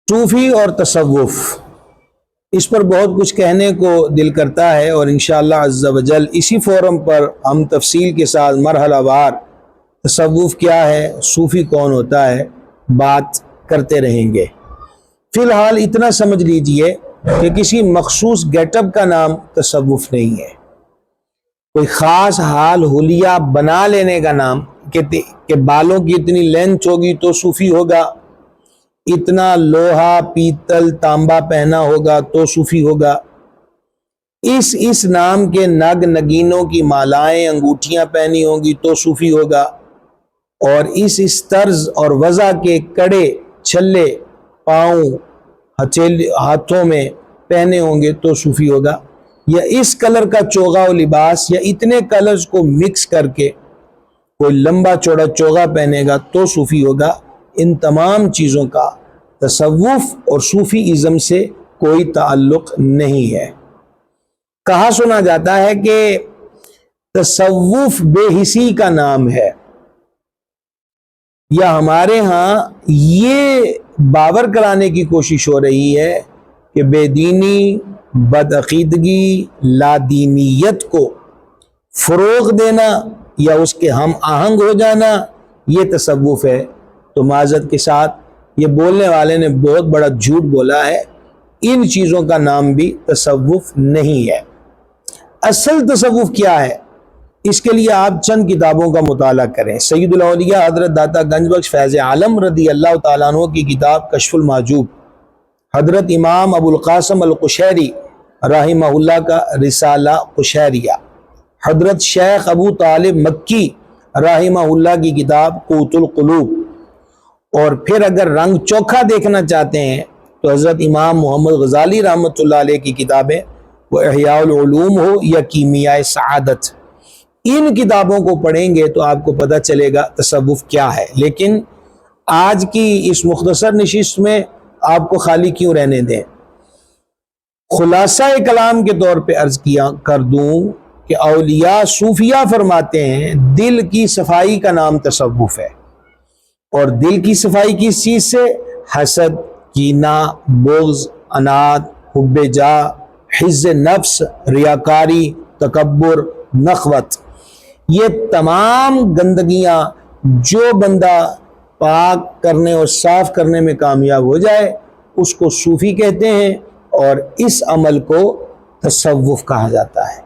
صوفی اور تصوف، اس پر بہت کچھ کہنے کو دل کرتا ہے، اور انشاءاللہ عز و جل اسی فورم پر ہم تفصیل کے ساتھ مرحلہ وار تصوف کیا ہے، صوفی کون ہوتا ہے، بات کرتے رہیں گے۔ فی الحال اتنا سمجھ لیجئے کہ کسی مخصوص گیٹ اپ کا نام تصوف نہیں ہے، کوئی خاص حال حلیہ بنا لینے کا نام کہ بالوں کی اتنی لینتھ ہوگی تو صوفی ہوگا، اتنا لوہا پیتل تانبا پہنا ہوگا تو صوفی ہوگا، اس نام کے نگ نگینوں کی مالائیں انگوٹھیاں پہنی ہوں گی تو صوفی ہوگا، اور اس طرز اور وضع کے کڑے چھلے پاؤں ہاتھوں میں پہنے ہوں گے تو صوفی ہوگا، یا اس کلر کا چوغا و لباس یا اتنے کلرز کو مکس کر کے کوئی لمبا چوڑا چوغا پہنے گا تو صوفی ہوگا۔ ان تمام چیزوں کا تصوف اور صوفی ازم سے کوئی تعلق نہیں ہے۔ کہا سنا جاتا ہے کہ تصوف بے حسی کا نام ہے، یا ہمارے ہاں یہ باور کرانے کی کوشش ہو رہی ہے کہ بے دینی، بدعقیدگی، لادینیت کو فروغ دینا یا اس کے ہم آہنگ ہو جانا یہ تصوف ہے۔ تو معذرت کے ساتھ یہ بولنے والے نے بہت بڑا جھوٹ بولا ہے، ان چیزوں کا نام بھی تصوف نہیں ہے۔ اصل تصوف کیا ہے، اس کے لیے آپ چند کتابوں کا مطالعہ کریں۔ سید الاولیاء حضرت داتا گنج بخش فیض عالم رضی اللہ تعالیٰ عنہ کی کتاب کشف المحجوب، حضرت امام ابو القاسم القشیری رحمہ اللہ کا رسالہ قشیریہ، حضرت شیخ ابو طالب مکی رحمہ اللہ کی کتاب قوت القلوب، اور پھر اگر رنگ چوکھا دیکھنا چاہتے ہیں تو حضرت امام محمد غزالی رحمۃ اللہ علیہ کی کتابیں، وہ احیاء العلوم ہو یا کیمیائے سعادت، ان کتابوں کو پڑھیں گے تو آپ کو پتہ چلے گا تصوف کیا ہے۔ لیکن آج کی اس مختصر نشست میں آپ کو خالی کیوں رہنے دیں، خلاصہ کلام کے طور پہ عرض کیا کر دوں کہ اولیاء صوفیہ فرماتے ہیں دل کی صفائی کا نام تصوف ہے، اور دل کی صفائی کس چیز سے؟ حسد، کینہ، بغض، عناد، حب جاہ، حظ نفس، ریاکاری، تکبر، نخوت، یہ تمام گندگیاں جو بندہ پاک کرنے اور صاف کرنے میں کامیاب ہو جائے اس کو صوفی کہتے ہیں، اور اس عمل کو تصوف کہا جاتا ہے۔